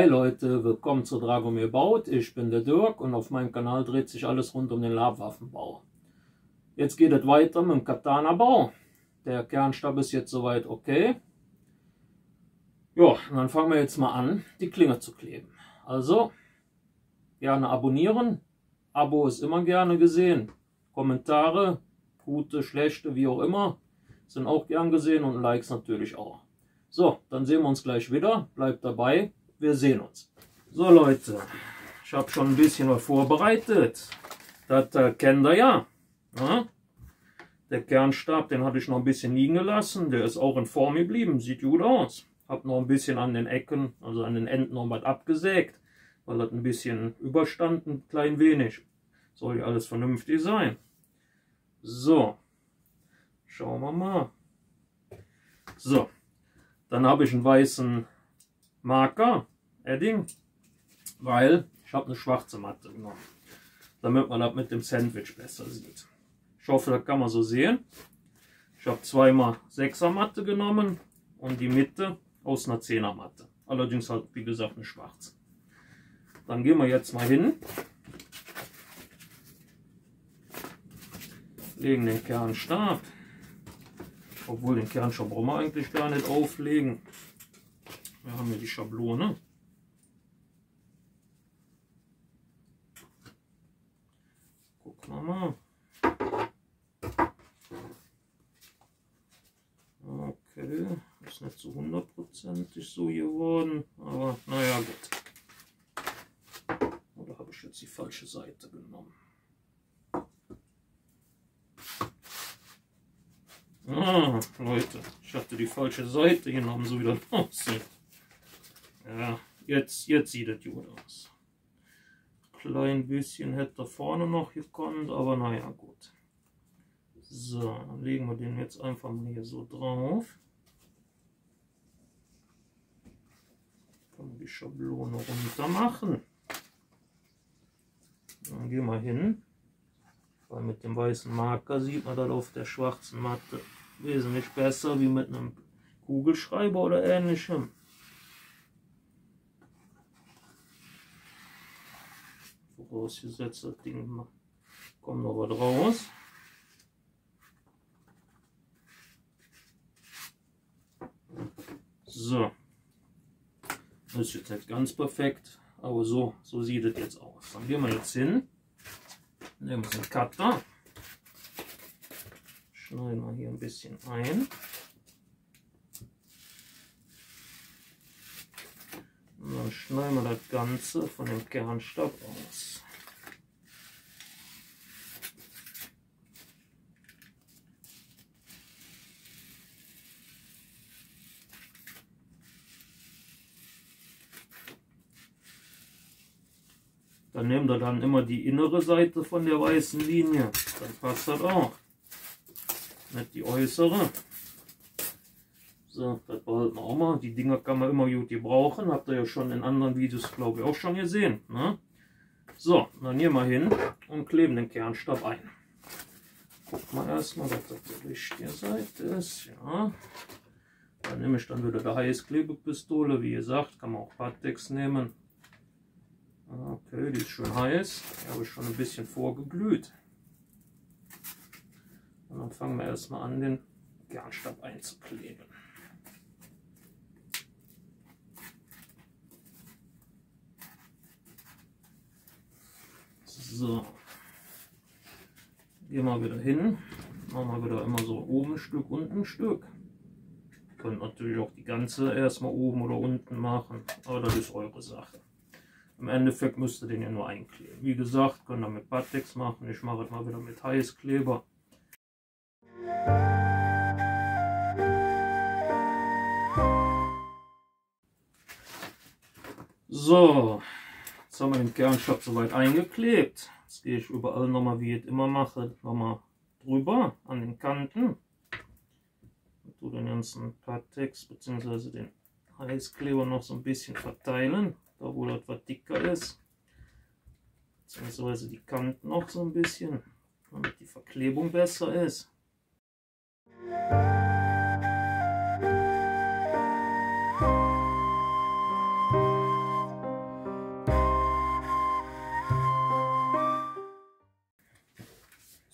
Hi Leute, willkommen zu Dragomir Baut. Ich bin der Dirk und auf meinem Kanal dreht sich alles rund um den Labwaffenbau. Jetzt geht es weiter mit dem Katana-Bau. Der Kernstab ist jetzt soweit okay. Ja, und dann fangen wir jetzt mal an, die Klinge zu kleben. Also, gerne abonnieren. Abo ist immer gerne gesehen. Kommentare, gute, schlechte, wie auch immer, sind auch gern gesehen und Likes natürlich auch. So, dann sehen wir uns gleich wieder. Bleibt dabei. Wir sehen uns. So Leute, ich habe schon ein bisschen was vorbereitet. Das kennt ihr ja. Der Kernstab, den hatte ich noch ein bisschen liegen gelassen. Der ist auch in Form geblieben. Sieht gut aus. Habe noch ein bisschen an den Ecken, also an den Enden noch was abgesägt. Weil das ein bisschen überstand, ein klein wenig. Soll ja alles vernünftig sein. So. Schauen wir mal. So. Dann habe ich einen weißen Marker. Edding, weil ich habe eine schwarze Matte genommen, damit man das mit dem Sandwich besser sieht. Ich hoffe, das kann man so sehen. Ich habe 2x6er Matte genommen und die Mitte aus einer 10er Matte. Allerdings halt, wie gesagt, eine schwarze. Dann gehen wir jetzt mal hin, legen den Kernstab, obwohl den Kernstab brauchen wir eigentlich gar nicht auflegen. Wir haben hier die Schablone. Gucken wir mal. Okay, ist nicht so 100%ig so geworden, aber naja gut. Oder habe ich jetzt die falsche Seite genommen? Ah, Leute, ich hatte die falsche Seite genommen, so wie das aussieht. Ja, jetzt sieht es gut aus. Klein bisschen hätte vorne noch gekonnt, aber naja, gut. So, dann legen wir den jetzt einfach mal hier so drauf. Kann man die Schablone runter machen. Dann gehen wir hin, weil mit dem weißen Marker sieht man das auf der schwarzen Matte wesentlich besser wie mit einem Kugelschreiber oder ähnlichem. Vorausgesetzt, das Ding kommt noch was raus. So, das ist jetzt nicht ganz perfekt, aber so sieht es jetzt aus. Dann gehen wir jetzt hin, nehmen wir den Cutter, schneiden wir hier ein bisschen ein. Und dann schneiden wir das Ganze von dem Kernstab aus. Dann nehmen wir dann immer die innere Seite von der weißen Linie. Dann passt das auch. Nicht die äußere. So, das behalten wir auch mal. Die Dinger kann man immer gut gebrauchen. Habt ihr ja schon in anderen Videos, glaube ich, auch schon gesehen. Ne? So, dann hier mal hin und kleben den Kernstab ein. Gucken wir erstmal, dass das die richtige Seite ist. Ja. Dann nehme ich dann wieder die Heißklebepistole. Wie gesagt, kann man auch Pattex nehmen. Okay, die ist schön heiß. Die habe ich schon ein bisschen vorgeglüht. Und dann fangen wir erstmal an, den Kernstab einzukleben. So, gehen wir wieder hin, machen wir wieder immer so oben ein Stück, unten ein Stück. Ihr könnt natürlich auch die ganze erstmal oben oder unten machen, aber das ist eure Sache. Im Endeffekt müsst ihr den ja nur einkleben. Wie gesagt, könnt ihr mit Pattex machen, ich mache es mal wieder mit Heißkleber. So, jetzt haben wir den Kernstab soweit eingeklebt. Jetzt gehe ich überall nochmal, wie ich es immer mache, nochmal drüber an den Kanten. Ich tue den ganzen Pattex bzw. den Heißkleber noch so ein bisschen verteilen, da wo das was dicker ist. Beziehungsweise die Kanten noch so ein bisschen, damit die Verklebung besser ist.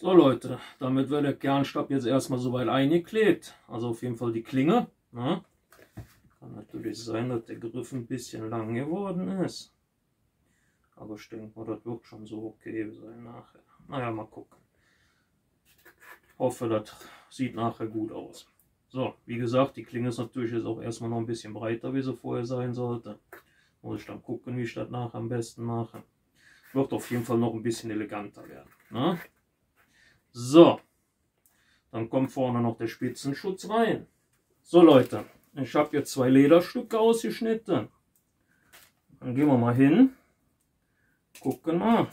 So Leute, damit wird der Kernstab jetzt erstmal soweit eingeklebt. Also auf jeden Fall die Klinge. Ne? Kann natürlich sein, dass der Griff ein bisschen lang geworden ist. Aber ich denke mal, das wird schon so okay sein nachher. Naja, mal gucken. Hoffe, das sieht nachher gut aus. So, wie gesagt, die Klinge ist natürlich jetzt auch erstmal noch ein bisschen breiter, wie sie vorher sein sollte. Muss ich dann gucken, wie ich das nachher am besten mache. Wird auf jeden Fall noch ein bisschen eleganter werden. Ne? So, dann kommt vorne noch der Spitzenschutz rein. So Leute, ich habe jetzt 2 Lederstücke ausgeschnitten. Dann gehen wir mal hin. Gucken mal.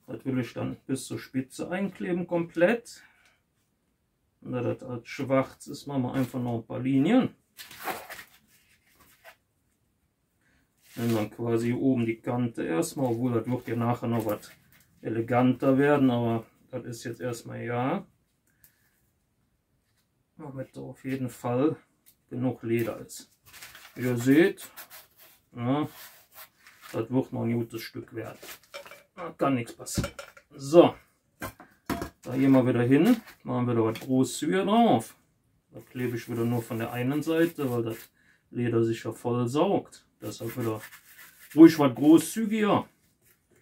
Das will ich dann bis zur Spitze einkleben komplett. Und da das als schwarz ist, machen wir einfach noch ein paar Linien. Nehmen dann quasi oben die Kante erstmal, obwohl das wird ja nachher noch was eleganter werden, aber das ist jetzt erstmal ja. Damit da auf jeden Fall genug Leder ist. Wie ihr seht, ja, das wird noch ein gutes Stück werden. Da kann nichts passieren. So, da gehen wir wieder hin, machen wir da was großzügiger drauf. Da klebe ich wieder nur von der einen Seite, weil das Leder sich ja voll saugt. Deshalb wieder ruhig was großzügiger.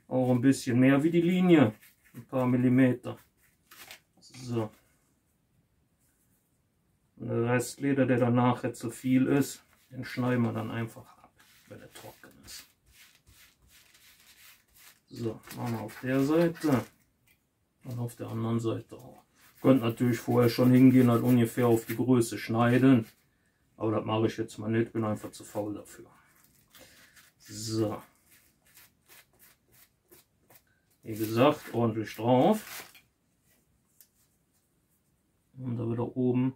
Auch ein bisschen mehr wie die Linie. Ein paar Millimeter. So. Und der Restleder, der danach jetzt zu viel ist, den schneiden wir dann einfach ab, wenn er trocken ist. So, machen wir auf der Seite und auf der anderen Seite auch. Könnt natürlich vorher schon hingehen und ungefähr auf die Größe schneiden. Aber das mache ich jetzt mal nicht, bin einfach zu faul dafür. So. Wie gesagt, ordentlich drauf. Und da wieder oben,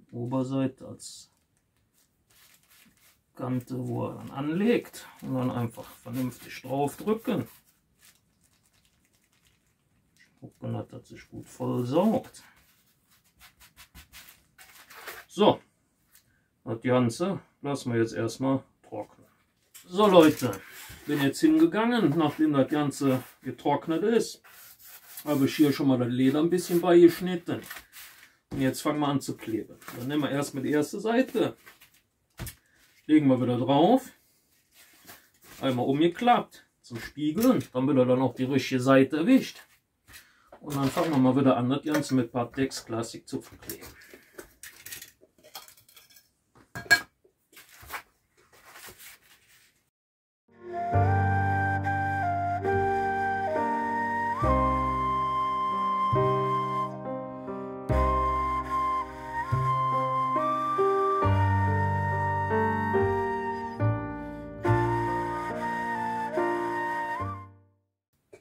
Oberseite als Kante, wo er dann anlegt. Und dann einfach vernünftig drauf drücken. Gucken, dass das sich gut voll saugt. So. Das Ganze lassen wir jetzt erstmal trocknen. So Leute, bin jetzt hingegangen, nachdem das Ganze getrocknet ist, habe ich hier schon mal das Leder ein bisschen beigeschnitten. Und jetzt fangen wir an zu kleben. Dann nehmen wir erstmal die erste Seite, legen wir wieder drauf, einmal umgeklappt zum Spiegeln, damit er dann auch die richtige Seite erwischt. Und dann fangen wir mal wieder an, das Ganze mit Pattex Classic zu verkleben.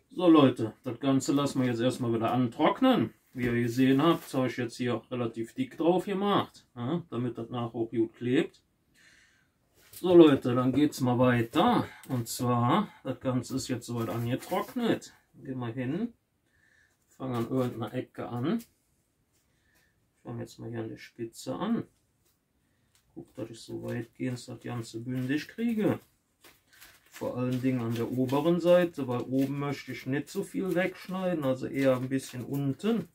So Leute, das Ganze lassen wir jetzt erstmal wieder antrocknen. Wie ihr gesehen habt, habe ich jetzt hier relativ dick drauf gemacht, ja, damit das nachher auch gut klebt. So Leute, dann geht es mal weiter. Und zwar, das Ganze ist jetzt soweit angetrocknet. Gehen wir hin, fangen an irgendeiner Ecke an. Ich fange jetzt mal hier an der Spitze an. Guck, dass ich so weitgehend das Ganze bündig kriege. Vor allen Dingen an der oberen Seite, weil oben möchte ich nicht so viel wegschneiden, also eher ein bisschen unten.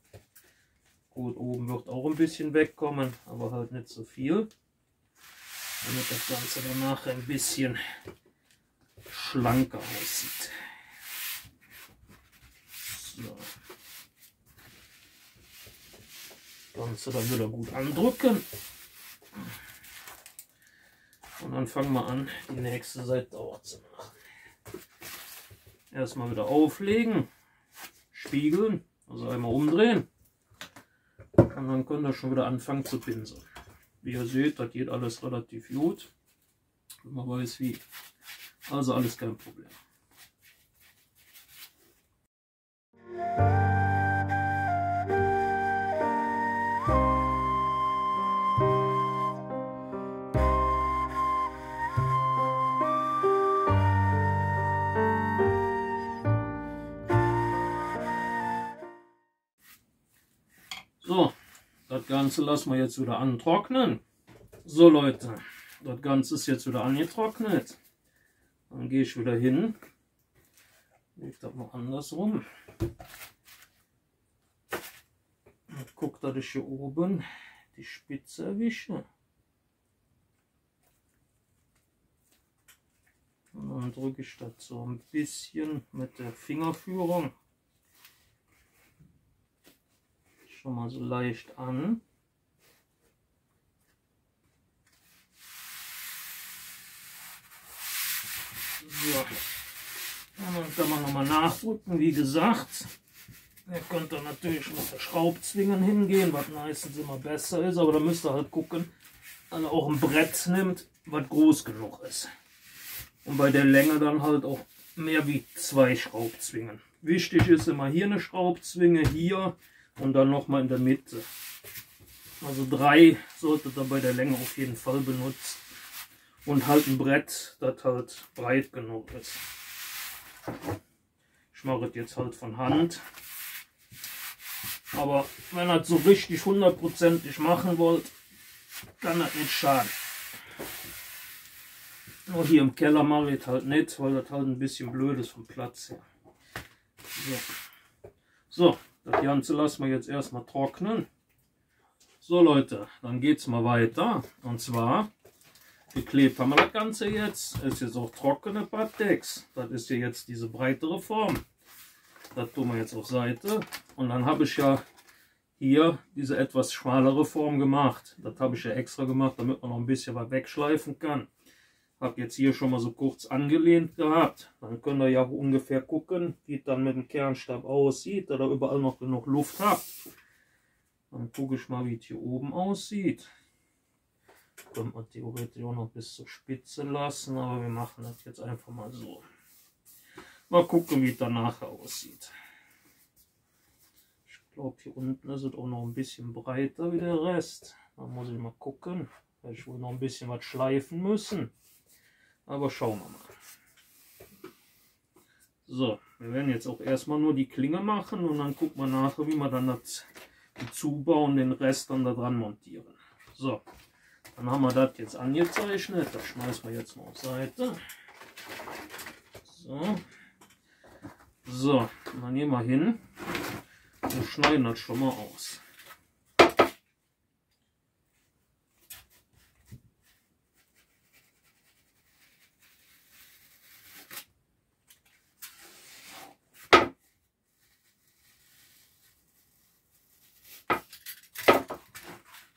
Gut, oben wird auch ein bisschen wegkommen, aber halt nicht so viel. Damit das Ganze danach ein bisschen schlanker aussieht. So. Das Ganze dann wieder gut andrücken. Und dann fangen wir an, die nächste Seite auch zu machen. Erstmal wieder auflegen, spiegeln, also einmal umdrehen. Und dann könnt ihr schon wieder anfangen zu pinseln. Wie ihr seht, das geht alles relativ gut, wenn man weiß wie. Also alles kein Problem. So, das Ganze lassen wir jetzt wieder antrocknen. So Leute, das Ganze ist jetzt wieder angetrocknet. Dann gehe ich wieder hin, lege das mal andersrum. Und guck, dass ich hier oben die Spitze erwische. Und dann drücke ich das so ein bisschen mit der Fingerführung schon mal so leicht an. So. Und dann kann man nochmal nachdrücken, wie gesagt. Ihr könnt dann natürlich mit der Schraubzwingen hingehen, was meistens immer besser ist, aber da müsst ihr halt gucken, dass ihr auch ein Brett nimmt, was groß genug ist. Und bei der Länge dann halt auch mehr wie 2 Schraubzwingen. Wichtig ist immer hier eine Schraubzwinge, hier und dann nochmal in der Mitte. Also 3 solltet ihr bei der Länge auf jeden Fall benutzen. Und halt ein Brett, das halt breit genug ist. Ich mache es jetzt halt von Hand. Aber wenn ihr es so richtig hundertprozentig machen wollt, kann das nicht schaden. Nur hier im Keller mache ich es halt nicht, weil das halt ein bisschen blöd ist vom Platz her. So, das Ganze lassen wir jetzt erstmal trocknen. So Leute, dann geht es mal weiter. Und zwar, geklebt haben wir das Ganze jetzt. Ist jetzt auch trockene Pateks. Das ist hier jetzt diese breitere Form. Das tun wir jetzt auf Seite. Und dann habe ich ja hier diese etwas schmalere Form gemacht. Das habe ich ja extra gemacht, damit man noch ein bisschen was wegschleifen kann. Habe jetzt hier schon mal so kurz angelehnt gehabt. Dann könnt ihr ja ungefähr gucken, wie es dann mit dem Kernstab aussieht, da ihr überall noch genug Luft habt. Dann gucke ich mal, wie es hier oben aussieht. Könnte man theoretisch auch noch bis zur Spitze lassen, aber wir machen das jetzt einfach mal so. Mal gucken, wie es danach aussieht. Ich glaube, hier unten ist es auch noch ein bisschen breiter wie der Rest. Da muss ich mal gucken. Werde ich wohl noch ein bisschen was schleifen müssen. Aber schauen wir mal. So, wir werden jetzt auch erstmal nur die Klinge machen und dann gucken wir nachher, wie wir dann das zubauen, den Rest dann da dran montieren. So, dann haben wir das jetzt angezeichnet. Das schmeißen wir jetzt mal auf Seite. So. So, dann gehen wir hin und schneiden das schon mal aus.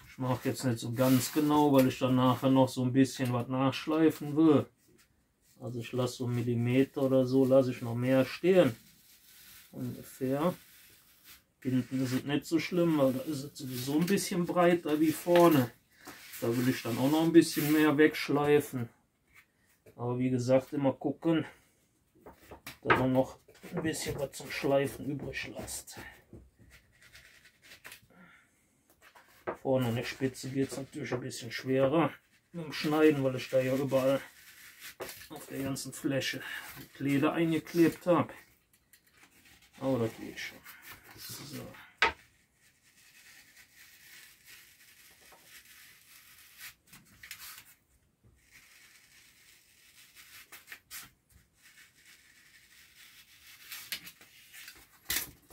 Ich mache jetzt nicht so ganz genau, weil ich dann nachher noch so ein bisschen was nachschleifen will. Also ich lasse so 1 Millimeter oder so, lasse ich noch mehr stehen. Ungefähr. Hinten ist es nicht so schlimm, weil da ist es sowieso ein bisschen breiter wie vorne. Da will ich dann auch noch ein bisschen mehr wegschleifen. Aber wie gesagt, immer gucken, dass man noch ein bisschen was zum Schleifen übrig lässt. Vorne an der Spitze geht es natürlich ein bisschen schwerer mit dem Schneiden, weil ich da ja überall auf der ganzen Fläche mit Leder eingeklebt habe. Aber das geht schon. So.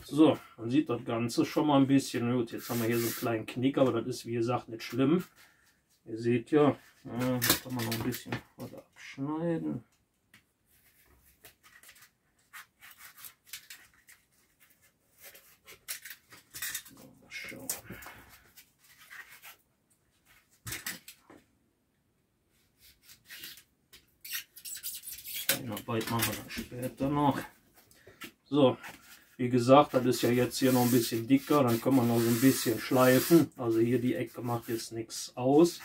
So, man sieht das Ganze schon mal ein bisschen. Gut, jetzt haben wir hier so einen kleinen Knick, aber das ist wie gesagt nicht schlimm. Ihr seht ja, da kann man noch ein bisschen was abschneiden. Mal schauen. Arbeit machen wir dann später noch. So, wie gesagt, das ist ja jetzt hier noch ein bisschen dicker, dann können wir noch so ein bisschen schleifen. Also hier die Ecke macht jetzt nichts aus.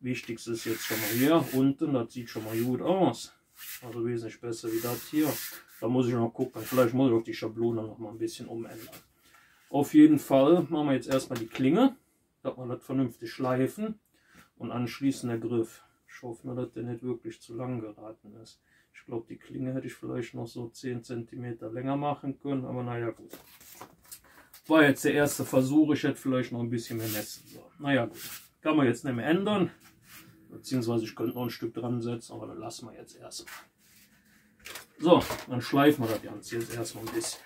Wichtigste ist jetzt schon mal hier unten, das sieht schon mal gut aus. Also wesentlich besser wie das hier. Da muss ich noch gucken, vielleicht muss ich auch die Schablone noch mal ein bisschen umändern. Auf jeden Fall machen wir jetzt erstmal die Klinge, dass wir das vernünftig schleifen und anschließend der Griff. Ich hoffe nur, dass der nicht wirklich zu lang geraten ist. Ich glaube, die Klinge hätte ich vielleicht noch so 10 cm länger machen können, aber naja gut. War jetzt der erste Versuch, ich hätte vielleicht noch ein bisschen mehr messen sollen. Naja gut, kann man jetzt nicht mehr ändern. Beziehungsweise ich könnte noch ein Stück dran setzen, aber dann lassen wir jetzt erstmal. So, dann schleifen wir das Ganze jetzt erstmal ein bisschen.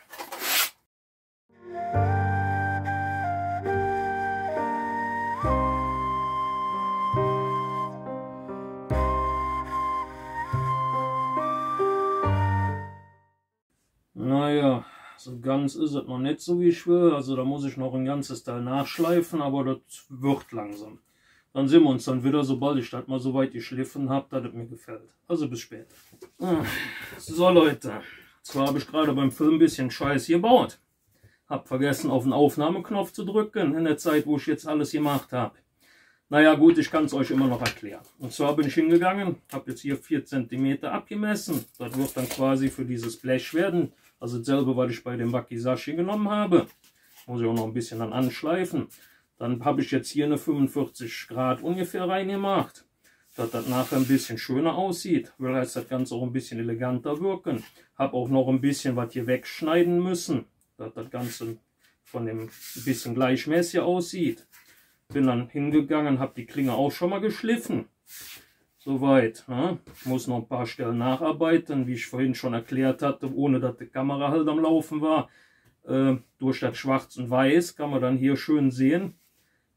Naja, so ganz ist es noch nicht so, wie ich will. Also da muss ich noch ein ganzes Teil nachschleifen, aber das wird langsam. Dann sehen wir uns dann wieder, sobald ich das mal so weit geschliffen habe, dass es mir gefällt. Also bis später. So Leute, zwar habe ich gerade beim Film ein bisschen Scheiß gebaut. Hab vergessen auf den Aufnahmeknopf zu drücken in der Zeit, wo ich jetzt alles gemacht habe. Naja gut, ich kann es euch immer noch erklären. Und zwar bin ich hingegangen, habe jetzt hier 4 cm abgemessen. Das wird dann quasi für dieses Blech werden. Also dasselbe, was ich bei dem Wakizashi genommen habe. Muss ich auch noch ein bisschen dann anschleifen. Dann habe ich jetzt hier eine 45 Grad ungefähr reingemacht. Dass das nachher ein bisschen schöner aussieht. Will heißt das Ganze auch ein bisschen eleganter wirken. Habe auch noch ein bisschen was hier wegschneiden müssen. Dass das Ganze von dem ein bisschen gleichmäßig aussieht. Bin dann hingegangen, habe die Klinge auch schon mal geschliffen. Soweit. Ne? Muss noch ein paar Stellen nacharbeiten, wie ich vorhin schon erklärt hatte, ohne dass die Kamera halt am Laufen war. Durch das Schwarz und Weiß kann man dann hier schön sehen,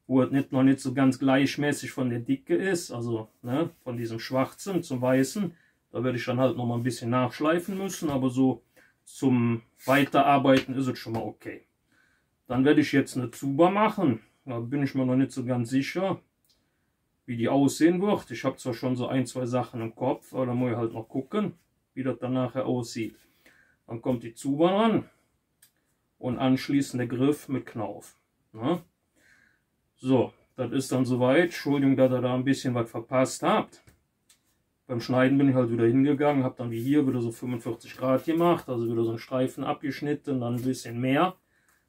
wo es noch nicht so ganz gleichmäßig von der Dicke ist. Also ne, von diesem Schwarzen zum Weißen. Da werde ich dann halt noch mal ein bisschen nachschleifen müssen, aber so zum Weiterarbeiten ist es schon mal okay. Dann werde ich jetzt eine Zuba machen. Da bin ich mir noch nicht so ganz sicher, wie die aussehen wird. Ich habe zwar schon so 1, 2 Sachen im Kopf, aber da muss ich halt noch gucken, wie das dann nachher aussieht. Dann kommt die Zuba ran und anschließend der Griff mit Knauf. Na? So, das ist dann soweit. Entschuldigung, dass ihr da ein bisschen was verpasst habt. Beim Schneiden bin ich halt wieder hingegangen, habe dann wie hier wieder so 45 Grad gemacht, also wieder so einen Streifen abgeschnitten, dann ein bisschen mehr.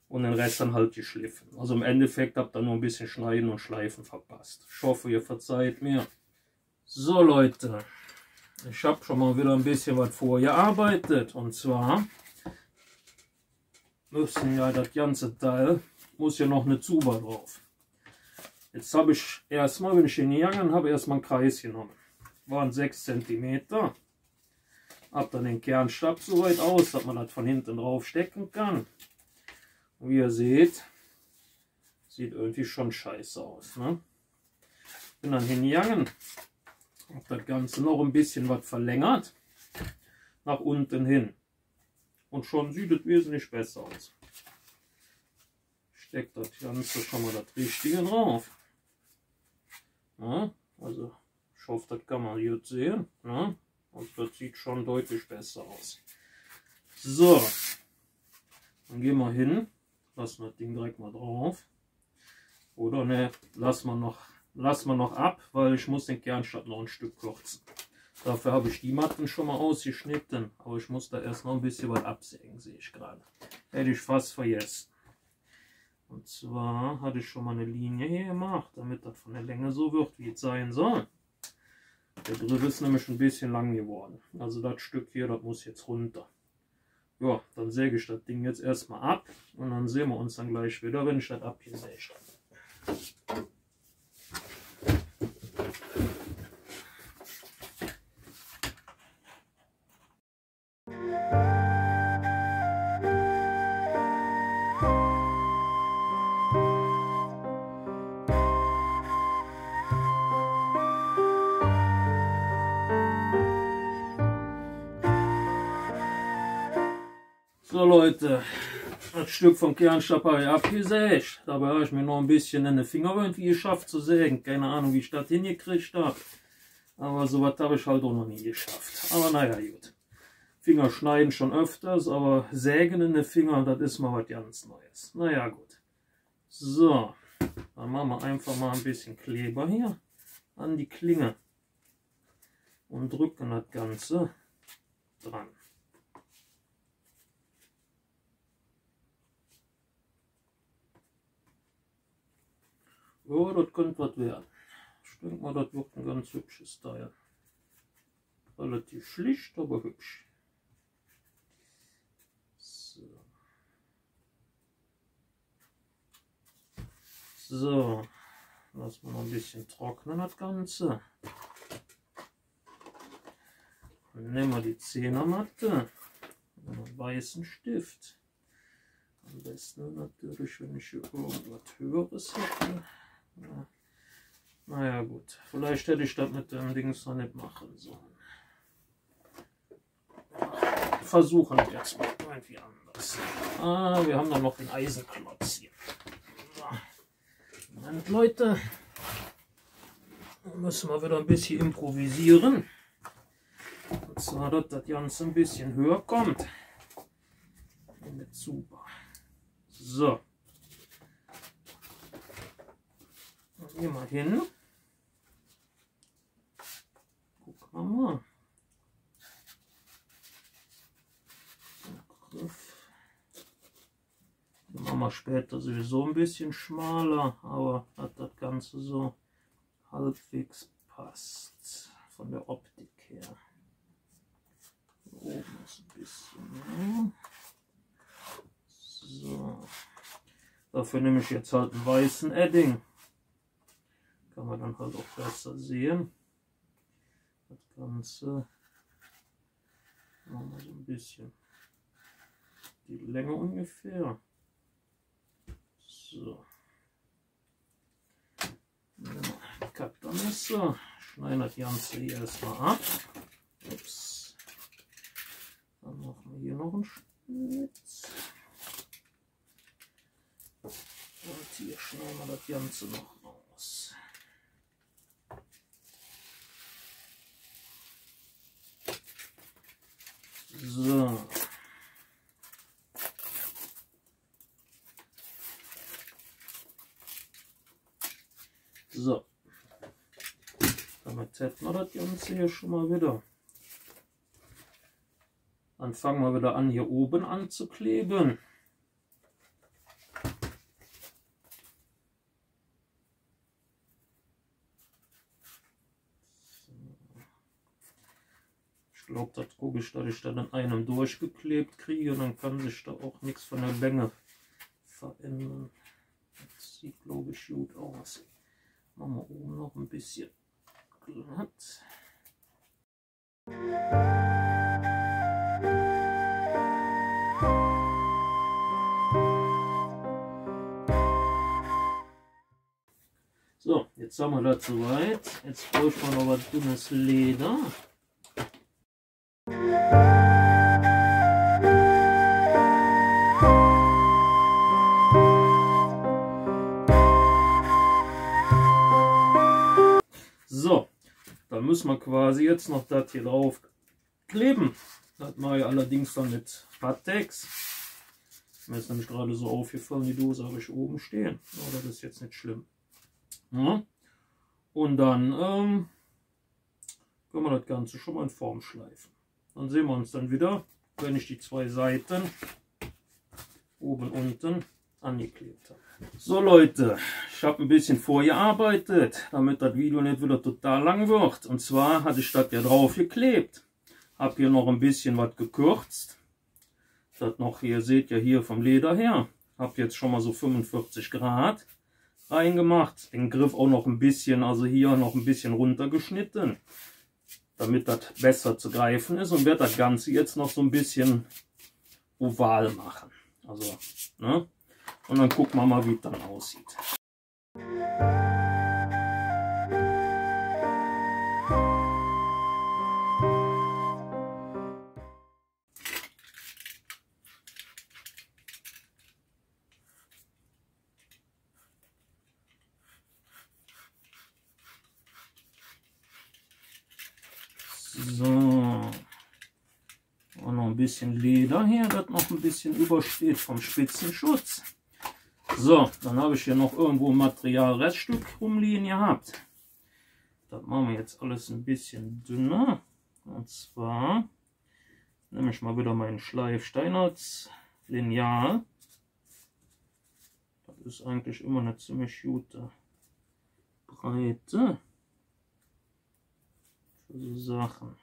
Und den Rest dann halt geschliffen. Also im Endeffekt habt ihr nur ein bisschen Schneiden und Schleifen verpasst. Ich hoffe, ihr verzeiht mir. So Leute, ich habe schon mal wieder ein bisschen was vorgearbeitet. Und zwar müssen ja das ganze Teil, muss ja noch eine Zuba drauf. Jetzt habe ich erstmal, bin ich hingegangen, habe erstmal einen Kreis genommen. Waren 6 cm. Habe dann den Kernstab so weit aus, dass man das von hinten drauf stecken kann. Wie ihr seht, sieht irgendwie schon scheiße aus. Ne? Bin dann hingegangen, habe das Ganze noch ein bisschen was verlängert, nach unten hin. Und schon sieht es wesentlich besser aus. Steckt das Ganze schon mal das Richtige drauf. Ja, also ich hoffe, das kann man jetzt sehen. Ne? Und das sieht schon deutlich besser aus. So, dann gehen wir hin. Lassen wir das Ding direkt mal drauf. Oder ne, lassen wir noch ab, weil ich muss den Kernstab noch ein Stück kürzen. Dafür habe ich die Matten schon mal ausgeschnitten. Aber ich muss da erst noch ein bisschen was absägen, sehe ich gerade. Hätte ich fast vergessen. Und zwar hatte ich schon mal eine Linie hier gemacht, damit das von der Länge so wird, wie es sein soll. Der Griff ist nämlich ein bisschen lang geworden. Also das Stück hier, das muss jetzt runter. Ja, dann säge ich das Ding jetzt erstmal ab und dann sehen wir uns dann gleich wieder, wenn ich das abgesägt habe. So Leute, das Stück vom Kernstab habe ich abgesägt. Dabei habe ich mir noch ein bisschen in den Finger irgendwie geschafft zu sägen. Keine Ahnung, wie ich das hingekriegt habe. Aber sowas habe ich halt auch noch nie geschafft. Aber naja, gut. Finger schneiden schon öfters, aber sägen in den Finger, das ist mal was ganz Neues. Naja, gut. So, dann machen wir einfach mal ein bisschen Kleber hier an die Klinge. Und drücken das Ganze dran. Ja, das könnte was werden. Ich denke mal, das wird ein ganz hübsches Teil. Relativ schlicht, aber hübsch. So, lassen wir noch ein bisschen trocknen das Ganze. Dann nehmen wir die Zehnermatte und einen weißen Stift. Am besten natürlich, wenn ich hier irgendwas Höheres hätte. Ja. Naja gut, vielleicht hätte ich das mit dem Dings noch nicht machen sollen. Versuchen wir jetzt mal. irgendwie anders. Ah, wir haben doch noch den Eisenklotz hier. So. Moment, Leute. Da müssen wir wieder ein bisschen improvisieren. Und zwar, dass das Ganze ein bisschen höher kommt. Und super. So. Dann gehen wir hin. Gucken wir mal. So, Griff. Den machen wir später sowieso ein bisschen schmaler, aber dass das Ganze so halbwegs passt von der Optik her. Hier oben ist ein bisschen mehr. So. Dafür nehme ich jetzt halt einen weißen Edding. Kann man dann halt auch besser sehen. Das Ganze machen wir so ein bisschen die Länge ungefähr. So. Cuttermesser. Schneiden das Ganze hier erstmal ab. Ups. Dann machen wir hier noch einen Schnitt. Und hier schneiden wir das Ganze noch raus. So. So. Damit hätten wir das Ganze hier schon mal wieder. Dann fangen wir wieder an, hier oben anzukleben. Ich glaube, das gucke ich, dass ich dann in einem durchgeklebt kriege, dann kann sich da auch nichts von der Länge verändern. Das sieht, glaube ich, gut aus. Machen wir oben noch ein bisschen glatt. So, jetzt haben wir das soweit. Jetzt brauche ich noch was dünnes Leder. So, dann müssen wir quasi jetzt noch das hier drauf kleben. Das mache ich allerdings dann mit Pattex. Mir ist nämlich gerade so aufgefallen, die Dose habe ich oben stehen. Aber das ist jetzt nicht schlimm. Ja. Und dann können wir das Ganze schon mal in Form schleifen. Dann sehen wir uns dann wieder, wenn ich die zwei Seiten oben und unten angeklebt habe. So Leute, ich habe ein bisschen vorgearbeitet, damit das Video nicht wieder total lang wird. Und zwar hatte ich das ja drauf geklebt. Habe hier noch ein bisschen was gekürzt. Das noch hier, seht ihr hier vom Leder her. Habe jetzt schon mal so 45 Grad reingemacht. Den Griff auch noch ein bisschen, also hier noch ein bisschen runtergeschnitten, damit das besser zu greifen ist. Und werde das Ganze jetzt noch so ein bisschen oval machen. Also, ne? Und dann gucken wir mal, wie es dann aussieht. So. Und noch ein bisschen Leder hier, das noch ein bisschen übersteht vom Spitzenschutz. So, dann habe ich hier noch irgendwo ein Material-Reststück rumliegen gehabt. Das machen wir jetzt alles ein bisschen dünner. Und zwar nehme ich mal wieder meinen Schleif-Steinholz-Lineal. Das ist eigentlich immer eine ziemlich gute Breite für so Sachen.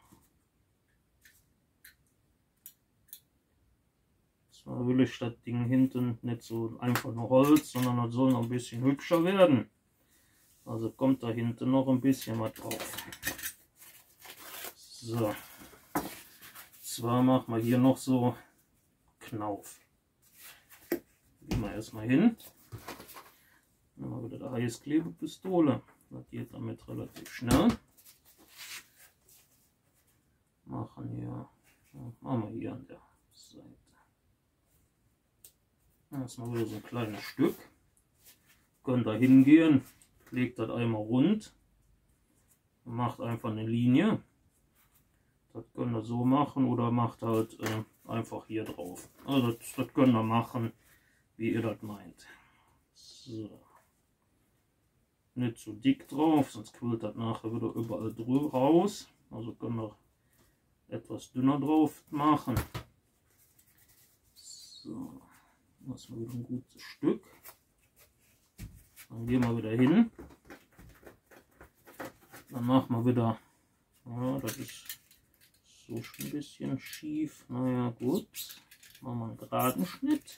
Zwar will ich das Ding hinten nicht so einfach nur Holz, sondern das soll noch ein bisschen hübscher werden. Also kommt da hinten noch ein bisschen was drauf. So. Zwar machen wir hier noch so Knauf. Gehen wir erstmal hin. Dann haben wir wieder die Heißklebepistole. Das geht damit relativ schnell. Machen wir hier an der Seite. Erstmal wieder so ein kleines Stück. Könnt ihr hingehen, legt das einmal rund, macht einfach eine Linie. Das könnt ihr so machen oder macht halt einfach hier drauf. Also das könnt ihr machen, wie ihr das meint. So. Nicht so dick drauf, sonst quillt das nachher wieder überall drüber raus. Also könnt ihr etwas dünner drauf machen. So, das ist wieder ein gutes Stück. Dann gehen wir wieder hin. Dann machen wir wieder, ja, das ist so schon ein bisschen schief. Naja, gut. Machen wir einen geraden Schnitt.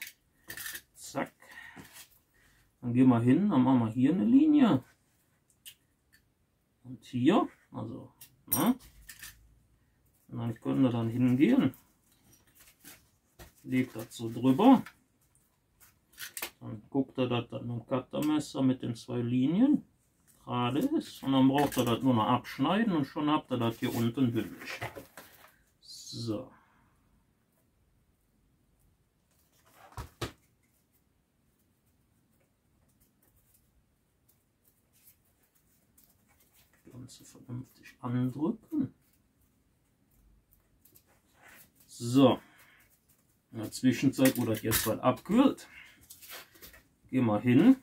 Zack. Dann gehen wir hin, dann machen wir hier eine Linie. Und hier, also, na. Und dann können wir dann hingehen. Legt das so drüber. Dann guckt er, dass das mit dem Cuttermesser mit den 2 Linien gerade ist. Und dann braucht er das nur noch abschneiden und schon habt ihr das hier unten bündig. So. Ganze vernünftig andrücken. So. In der Zwischenzeit, wo das jetzt bald abkühlt, gehen wir hin.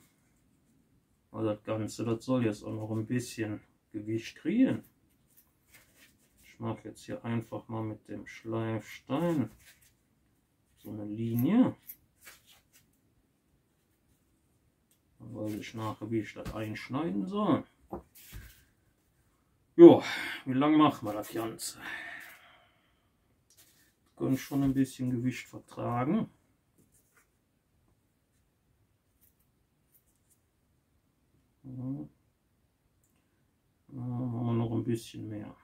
Weil das Ganze, das soll jetzt auch noch ein bisschen Gewicht kriegen. Ich mache jetzt hier einfach mal mit dem Schleifstein so eine Linie. Dann weiß ich nachher, wie ich das einschneiden soll. Jo, wie lange machen wir das Ganze? Das kann schon ein bisschen Gewicht vertragen. Ja. Machen wir noch ein bisschen mehr.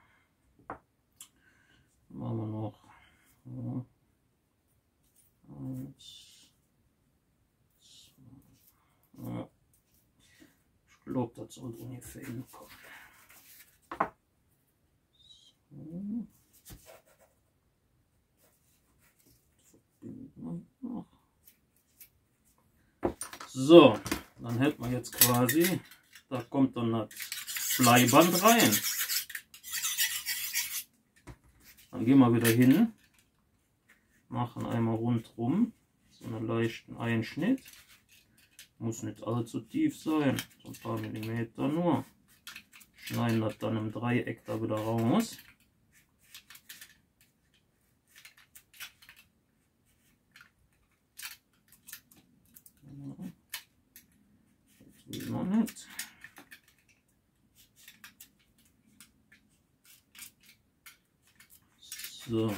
Machen wir noch 1, 2. Ja. Ich glaube, das soll ungefähr hinkommen. So, dann hätten wir jetzt quasi, da kommt dann das Bleiband rein. Dann gehen wir wieder hin, machen einmal rundherum so einen leichten Einschnitt. Muss nicht allzu tief sein, so ein paar Millimeter nur. Schneiden das dann im Dreieck da wieder raus. Das will noch nicht. So,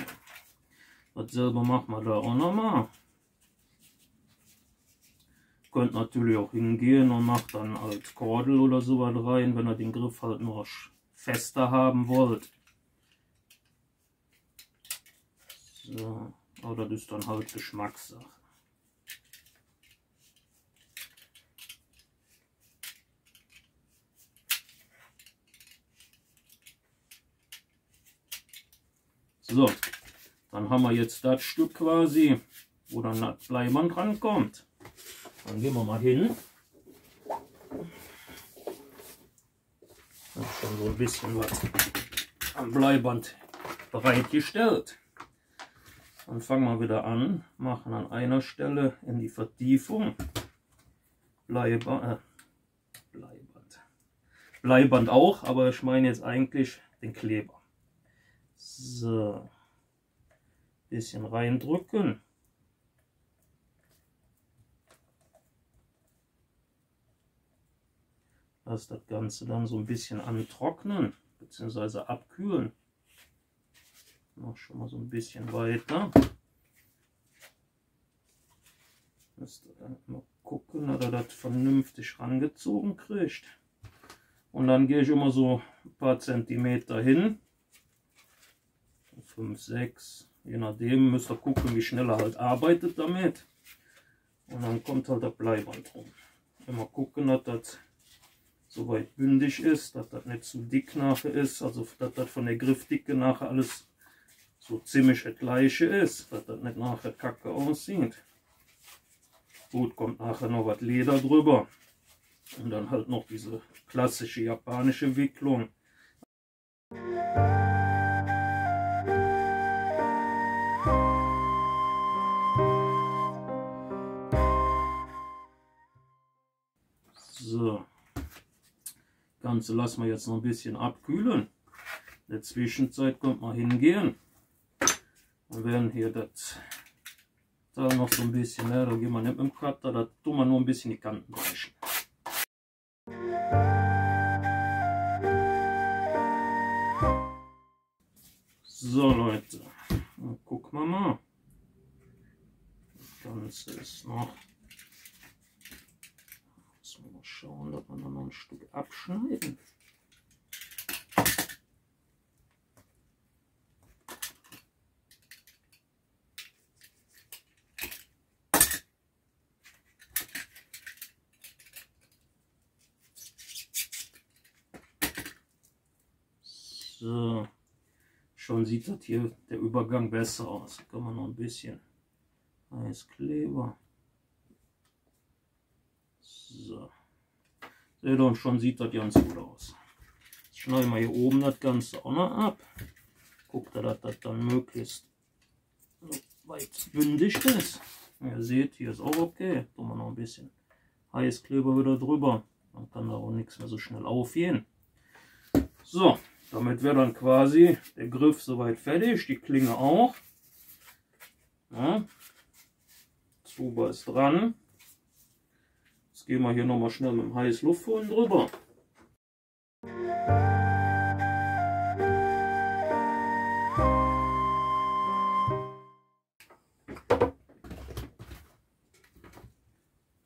dasselbe machen wir da auch nochmal. Könnt natürlich auch hingehen und macht dann halt Kordel oder so was rein, wenn ihr den Griff halt noch fester haben wollt. So, aber das ist dann halt Geschmackssache. So, dann haben wir jetzt das Stück quasi, wo dann das Bleiband rankommt. Dann gehen wir mal hin. Das ist schon so ein bisschen was am Bleiband bereitgestellt. Dann fangen wir wieder an, machen an einer Stelle in die Vertiefung Bleiband auch, aber ich meine jetzt eigentlich den Kleber. So, bisschen reindrücken. Lass das Ganze dann so ein bisschen antrocknen bzw. abkühlen. Noch schon mal so ein bisschen weiter. Müsst ihr dann mal gucken, dass er das vernünftig rangezogen kriegt. Und dann gehe ich immer so ein paar Zentimeter hin. 5, 6, je nachdem, müsst ihr gucken, wie schnell er halt arbeitet damit. Und dann kommt halt der Bleiband rum. Immer gucken, dass das soweit bündig ist, dass das nicht zu dick nachher ist, also dass das von der Griffdicke nachher alles so ziemlich das gleiche ist, dass das nicht nachher kacke aussieht. Gut, kommt nachher noch was Leder drüber. Und dann halt noch diese klassische japanische Wicklung. So, das Ganze lassen wir jetzt noch ein bisschen abkühlen. In der Zwischenzeit kommt man hingehen. Wir werden hier das da noch so ein bisschen, da gehen wir nicht mit dem Cutter, da tun wir nur ein bisschen die Kanten brechen. So Leute, dann gucken wir mal. Das Ganze ist noch. Müssen wir mal schauen, dass wir noch ein Stück abschneiden. So, schon sieht das hier der Übergang besser aus. Da kann man noch ein bisschen Heißkleber. So, seht ihr, und schon sieht das ganz gut aus. Jetzt schneiden wir hier oben das Ganze auch noch ab. Guckt ihr, dass das dann möglichst weit bündig ist. Ihr seht, hier ist auch okay. Tun wir noch ein bisschen Heißkleber wieder drüber. Dann kann da auch nichts mehr so schnell aufgehen. So. Damit wäre dann quasi der Griff soweit fertig, die Klinge auch. Ja. Zuber ist dran. Jetzt gehen wir hier nochmal schnell mit dem Heißluftföhn drüber.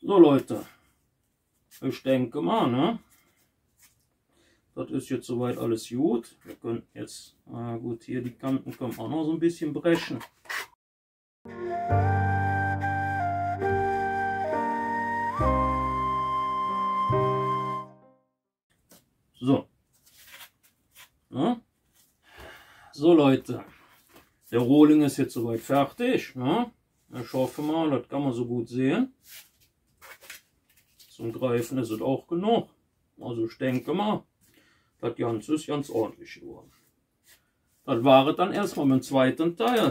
So Leute, ich denke mal, ne? Das ist jetzt soweit alles gut. Wir können jetzt, gut, hier die Kanten können auch noch so ein bisschen brechen. So. Ja. So Leute, der Rohling ist jetzt soweit fertig. Ne? Ich hoffe mal, das kann man so gut sehen. Zum Greifen ist es auch genug. Also ich denke mal, das Ganze ist ganz ordentlich geworden. Das war es dann erstmal mit dem zweiten Teil.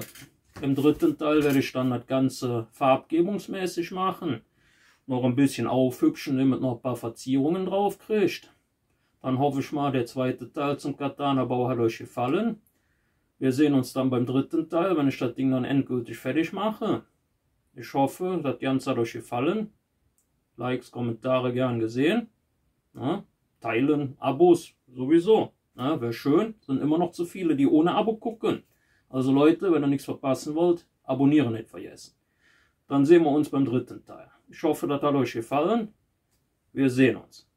Im dritten Teil werde ich dann das Ganze farbgebungsmäßig machen. Noch ein bisschen aufhübschen, damit noch ein paar Verzierungen drauf kriegt. Dann hoffe ich mal, der zweite Teil zum Katana-Bau hat euch gefallen. Wir sehen uns dann beim dritten Teil, wenn ich das Ding dann endgültig fertig mache. Ich hoffe, das Ganze hat euch gefallen. Likes, Kommentare gern gesehen. Ja, teilen, Abos sowieso. Ja, wäre schön. Sind immer noch zu viele, die ohne Abo gucken. Also Leute, wenn ihr nichts verpassen wollt, abonnieren nicht vergessen. Dann sehen wir uns beim dritten Teil. Ich hoffe, das hat euch gefallen. Wir sehen uns.